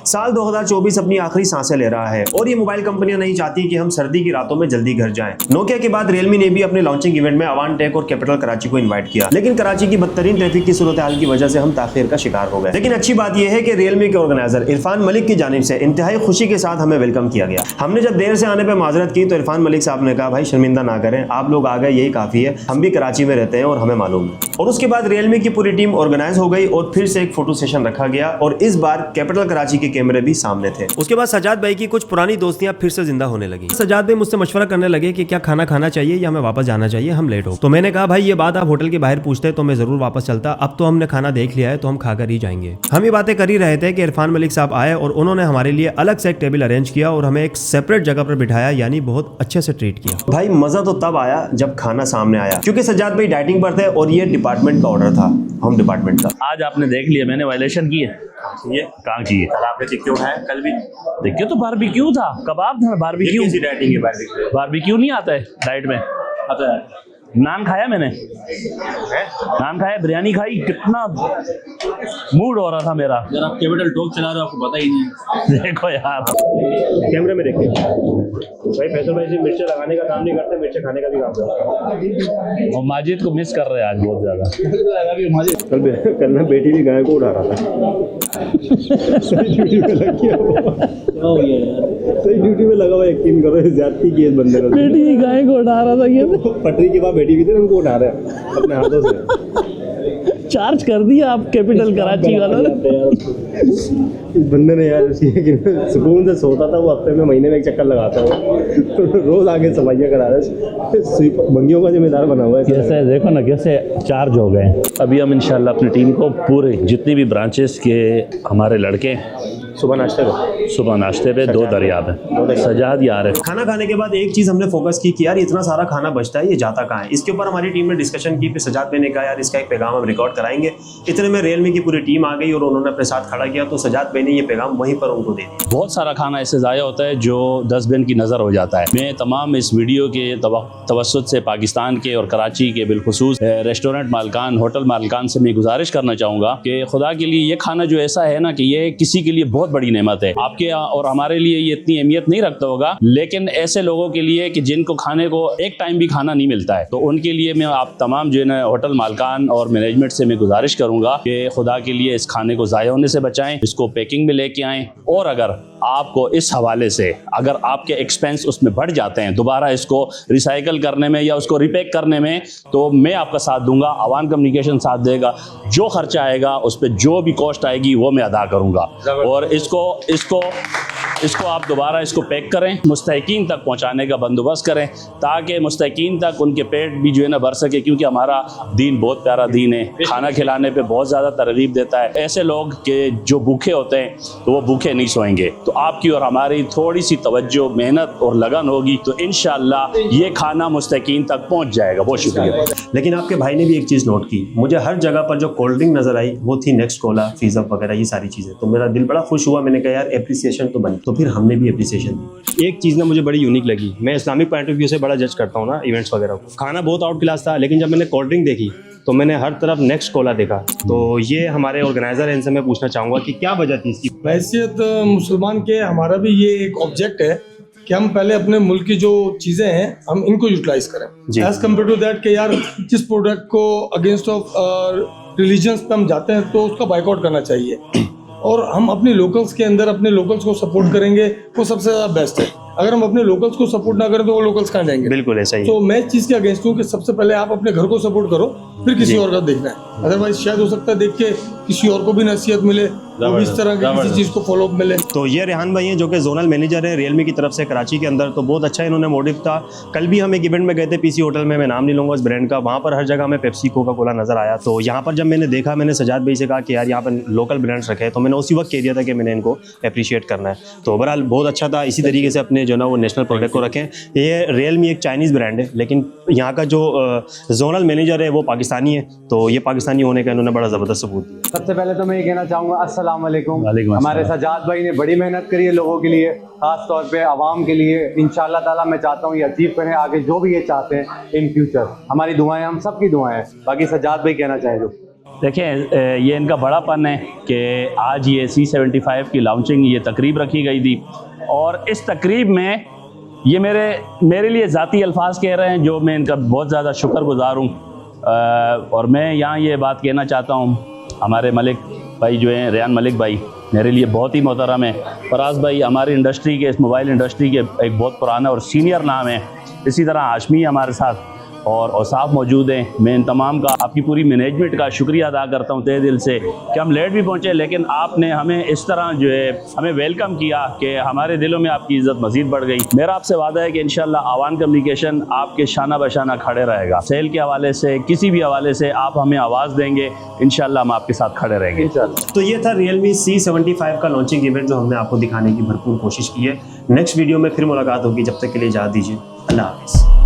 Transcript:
साल 2024 अपनी आखिरी सांसें ले रहा है और ये मोबाइल कंपनियां नहीं चाहती कि हम सर्दी की रातों में जल्दी घर जाएं। नोकिया के बाद रियलमी ने भी अपने लॉन्चिंग इवेंट में अवानटेक और कैपिटल कराची को इनवाइट किया, लेकिन कराची की बदतरीन ट्रैफिक की सूरत हाल की वजह से हम ताखीर का शिकार हो गए। लेकिन अच्छी बात यह है कि रियलमी के ऑर्गेनाइजर इरफान मलिक की जानिब से इंतहाई खुशी के साथ हमें वेलकम किया गया। हमने जब देर से आने पर माजरत की तो इरफान मलिक साहब ने कहा, भाई शर्मिंदा ना करें, आप लोग आ गए यही काफी है, हम भी कराची में रहते हैं और हमें मालूम है। और उसके बाद रियलमी की पूरी टीम ऑर्गेनाइज हो गई और फिर से एक फोटो सेशन रखा गया और इस बार कैपिटल कराची के कैमरे भी सामने थे। उसके बाद सजाद भाई की कुछ पुरानी दोस्तियां फिर से जिंदा होने लगी। सजाद भाई मुझसे मशवरा करने लगे कि क्या खाना खाना चाहिए या हमें वापस जाना चाहिए, हम लेट हो। तो मैंने कहा, भाई ये बात आप होटल के बाहर पूछते तो मैं जरूर वापस चलता, अब तो हमने खाना देख लिया है तो हम खाकर ही जाएंगे। हम ये बातें कर ही रहे थे कि इरफान मलिक साहब आए और उन्होंने हमारे लिए अलग से एक टेबल अरेंज किया और हमें एक सेपरेट जगह पर बिठाया, यानी बहुत अच्छे से ट्रीट किया। भाई मजा तो तब आया जब खाना सामने आया, क्योंकि सजाद भाई डाइटिंग पर थे और ये डिपार्टमेंट का ऑर्डर था, होम डिपार्टमेंट का। आज आपने देख लिया, मैंने वायलेशन की है। ये कहाँ की है? कल आपने टिक्की खाया, कल भी देखिए तो बारबेक्यू था, कबाब था, बारबेक्यू। डाइटिंग है, बारबेक्यू नहीं आता है डाइट में। आता है। नान खाया मैंने, नान खाया, बिरयानी खाई, कितना मूड हो रहा था मेरा। यार आप कैपिटल टॉक चला रहे हो, आपको पता ही नहीं। देखो यार, कैमरे में देखिए भाई, फैसल भाई जी मिर्च लगाने का काम नहीं करते, मिर्च खाने का भी काम करते हैं। और माजिद को मिस कर रहे हैं आज बहुत ज्यादा। कल मैं बेटी भी गाय को उड़ा रहा था। सही ड्यूटी पे लग गया, सही ड्यूटी पे लगा हुआ, यकीन करो ज्यादती की इस बंदे ने। बेटी गाय को उड़ा रहा था, ये पटरी के बाद बेटी भी थी, उनको उठा रहे हैं अपने हाथों से। चार्ज कर दिया आप कैपिटल कराची वालों ने। इस बंदे ने यार सुकून से सोता था, वो हफ्ते में महीने में एक चक्कर लगाता है, रोज आगे सफाइयाँ करा रहे, बंगियों का जिम्मेदार बना हुआ है। कैसे देखो ना कैसे चार्ज हो गए। अभी हम इंशाल्लाह अपनी टीम को पूरे जितनी भी ब्रांचेस के हमारे लड़के सुबह नाश्ते पे 2 दरिया पे सजाद यार है। खाना खाने के बाद एक चीज हमने फोकस की कि यार इतना सारा खाना बचता है, ये जाता कहाँ है। इसके ऊपर हमारी टीम ने डिस्कशन की, फिर सजाद भाई ने कहा यार इसका एक पैगाम हम रिकॉर्ड कराएंगे। इतने में रियलमी की पूरी टीम आ गई और उन्होंने अपने साथ खड़ा किया, तो सजाद भाई ने ये पैगाम वहीं पर उनको दे दिया। बहुत सारा खाना ऐसे ज़ाया होता है जो 10 दिन की नज़र हो जाता है। मैं तमाम इस वीडियो के तवस्सुत से पाकिस्तान के और कराची के बिलखुसूस रेस्टोरेंट मालकान, होटल मालकान से मैं गुजारिश करना चाहूँगा कि खुदा के लिए ये खाना जो ऐसा है ना कि ये किसी के लिए बहुत बड़ी नेमत है। आपके और हमारे लिए ये इतनी अहमियत नहीं रखता होगा, लेकिन ऐसे लोगों के लिए कि जिनको खाने को एक टाइम भी खाना नहीं मिलता है, तो उनके लिए मैं आप तमाम जो है ना होटल मालकान और मैनेजमेंट से मैं गुजारिश करूँगा कि खुदा के लिए इस खाने को ज़ाया होने से बचाएं, इसको पैकिंग में लेके आएँ। और अगर आपको इस हवाले से अगर आपके एक्सपेंस उसमें बढ़ जाते हैं दोबारा इसको रिसाइकल करने में या उसको रिपैक करने में, तो मैं आपका साथ दूंगा, अवान कम्युनिकेशन साथ देगा। जो खर्चा आएगा उस पर जो भी कॉस्ट आएगी वो मैं अदा करूंगा। और इसको आप दोबारा इसको पैक करें, मुस्तहिकीन तक पहुंचाने का बंदोबस्त करें, ताकि मुस्तहिकीन तक उनके पेट भी जो है ना भर सके, क्योंकि हमारा दीन बहुत प्यारा दीन है, खाना खिलाने पे बहुत ज़्यादा तरगीब देता है। ऐसे लोग के जो भूखे होते हैं तो वो भूखे नहीं सोएंगे। तो आपकी और हमारी थोड़ी सी तवज्जो, मेहनत और लगन होगी तो इंशाअल्लाह ये खाना मुस्तहिकीन तक पहुँच जाएगा। बहुत शुक्रिया। लेकिन आपके भाई ने भी एक चीज़ नोट की, मुझे हर जगह पर जो कोल्ड ड्रिंक नजर आई वो थी नेक्स्ट कोला, फीज़ा वगैरह, ये सारी चीज़ें, तो मेरा दिल बड़ा खुश हुआ। मैंने कहा यार एप्रिसिएशन तो बनी, तो फिर हमने भी एप्रिसिएशन दी। एक चीज़ ना मुझे बड़ी यूनिक लगी, मैं इस्लामिक पॉइंट ऑफ व्यू से बड़ा जज करता हूँ ना इवेंट्स वगैरह को। खाना बहुत आउट क्लास था, लेकिन जब मैंने कोल्ड ड्रिंक देखी तो मैंने हर तरफ नेक्स्ट कोला देखा। तो ये हमारे ऑर्गेनाइजर हैं, इनसे मैं पूछना चाहूँगा कि क्या वजह थी इसकी। हैसियत मुसलमान के हमारा भी ये एक ऑब्जेक्ट है कि हम पहले अपने मुल्क की जो चीज़ें हैं हम इनको यूटिलाइज करें एज कम्पेयर टू दैट कि यार जिस प्रोडक्ट को अगेंस्ट ऑफ रिलीजन्स पे हम जाते हैं तो उसका बाइकआउट करना चाहिए। और हम अपने लोकल्स के अंदर अपने लोकल्स को सपोर्ट करेंगे, वो सबसे ज़्यादा बेस्ट है। अगर हम अपने लोकल्स को सपोर्ट ना करें तो वो लोकल्स कहाँ जाएंगे। बिल्कुल ऐसा ही। तो मैं इस चीज़ के अगेंस्ट हूँ कि सबसे पहले आप अपने घर को सपोर्ट करो, फिर किसी और का देखना है। अदरवाइज शायद हो सकता है देख के किसी और को भी नसीहत मिले, वो इस तरह की किसी चीज़ को फॉलो अप मिले। तो ये रेहान भाई हैं जो कि जोनल मैनेजर है रियलमी की तरफ से कराची के अंदर। तो बहुत अच्छा इन्होंने मोटिव था। कल भी हम एक इवेंट में गए थे पीसी होटल में, मैं नाम नहीं लूँगा उस ब्रांड का, वहाँ पर हर जगह में पेप्सी, कोका कोला नजर आया। तो यहाँ पर जब मैंने देखा, मैंने सजाद भाई से कहा कि यार यहाँ पर लोकल ब्रांड्स रखे हैं, तो मैंने उसी वक्त कह दिया था कि मैंने इनको अप्रिशिएट करना है। तो ओवरऑल बहुत अच्छा था। इसी तरीके से अपने जो ना वो नेशनल प्रोडक्ट को रखें। ये रियलमी एक चाइनीज़ ब्रांड है, लेकिन यहाँ का जो जोनल मैनेजर है वो पाकिस्तानी है, तो ये पाकिस्तानी होने का इन्होंने बड़ा ज़बरदस्त सबूत दिया। सबसे पहले तो मैं ये कहना चाहूँगा अस्सलाम वालेकुम। हमारे सजाद भाई ने बड़ी मेहनत करी है लोगों के लिए, खास तौर पे आवाम के लिए। इंशाल्लाह ताला मैं चाहता हूँ ये अचीव करें आगे जो भी ये चाहते हैं इन फ्यूचर। हमारी दुआएं, हम सब की दुआएं हैं। बाकी सजाद भाई कहना चाहें जो। देखें, ये इनका बड़ापन है कि आज ये C75 की लॉन्चिंग ये तकरीब रखी गई थी, और इस तकरीब में ये मेरे लिए ज़ाती अल्फाज कह रहे हैं जो मैं इनका बहुत ज़्यादा शुक्रगुज़ार हूँ। और मैं यहाँ ये बात कहना चाहता हूँ, हमारे मलिक भाई जो हैं, रेहान मलिक भाई मेरे लिए बहुत ही मोहतरम है। फराज भाई हमारी इंडस्ट्री के, इस मोबाइल इंडस्ट्री के एक बहुत पुराना और सीनियर नाम है। इसी तरह हाशमी हमारे साथ और औसाफ मौजूद हैं। मैं इन तमाम का, आपकी पूरी मैनेजमेंट का शुक्रिया अदा करता हूं तहे दिल से कि हम लेट भी पहुंचे, लेकिन आपने हमें इस तरह जो है हमें वेलकम किया कि हमारे दिलों में आपकी इज़्ज़त मज़ीद बढ़ गई। मेरा आपसे वादा है कि इंशाल्लाह आवान कम्युनिकेशन आपके शाना बशाना खड़े रहेगा। सेल के हवाले से, किसी भी हवाले से आप हमें आवाज़ देंगे, इंशाल्लाह हम आपके साथ खड़े रहेंगे। तो ये था Realme C75 का लॉन्चिंग इवेंट जो हमने आपको दिखाने की भरपूर कोशिश की है। नेक्स्ट वीडियो में फिर मुलाकात होगी, जब तक के लिए इजाज़त दीजिए। अल्लाह हाफ़िज़।